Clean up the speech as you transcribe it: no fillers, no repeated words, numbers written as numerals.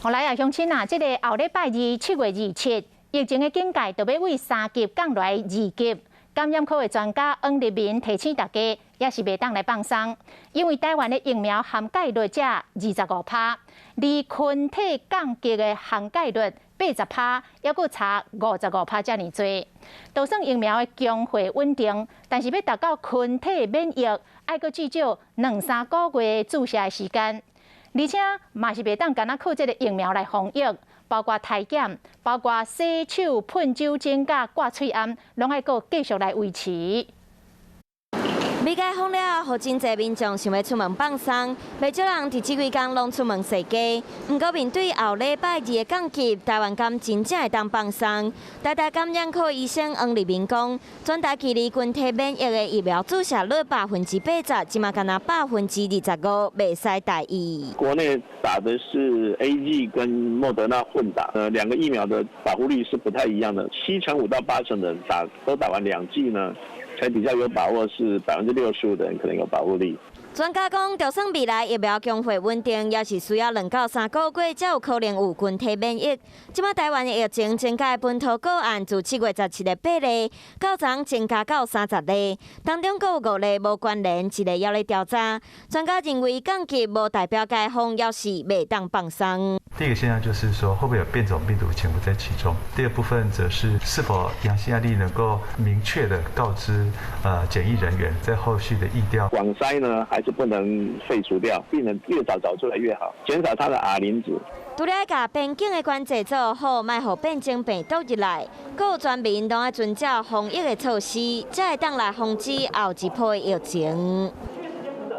后来啊，乡亲啊，这个后礼拜2，7月27，疫情的境界就要为3级降落来2级。感染科的专家黄立民提醒大家，也是袂当来放松，因为台湾的疫苗涵盖率只25%，离群体降级的涵盖率80%，还佫差55%遮尔多。就算疫苗的强化稳定，但是要达到群体免疫，爱佫至少2-3个月注射的时间。而且嘛是袂当干那靠这个疫苗来防疫，包括体检、包括洗手、喷酒精、甲挂喙罨，拢爱佫继续来维持。未解封了，互真侪民众想要出门放松，袂少人伫这几天拢出门踅街。不过面对后礼拜2的降级，台湾敢真正会当放松？台大感染科医生黄立民讲，全台距离群体免疫的疫苗注射率80%，即嘛敢若25%，袂使大意。国内打的是 AZ 跟莫德纳混打，2个疫苗的保护力是不太一样的，75%到80%的人都打完2剂呢，才比较有把握是65%的人可能有保护力。专家讲，就算未来疫苗强化稳定，也是需要2到3个月才有可能有群体免疫。即马台湾的疫情增加本土个案自7月17日8例，到昨增加到30例，当中还有5例无关联，1例还在调查。专家认为降级无代表解封，要是袂当放松。第一个现象就是说，会不会有变种病毒潜伏在其中？第二部分则是是否阳性案例能够明确的告知检疫人员，在后续的疫调。广筛呢还是不能废除掉，病人越早找出来越好，减少他的 R 磷脂。除了甲边境的关节做好，莫互变种病毒入来，各有全民都要遵照防疫的措施，才会当来防止后一波的疫情。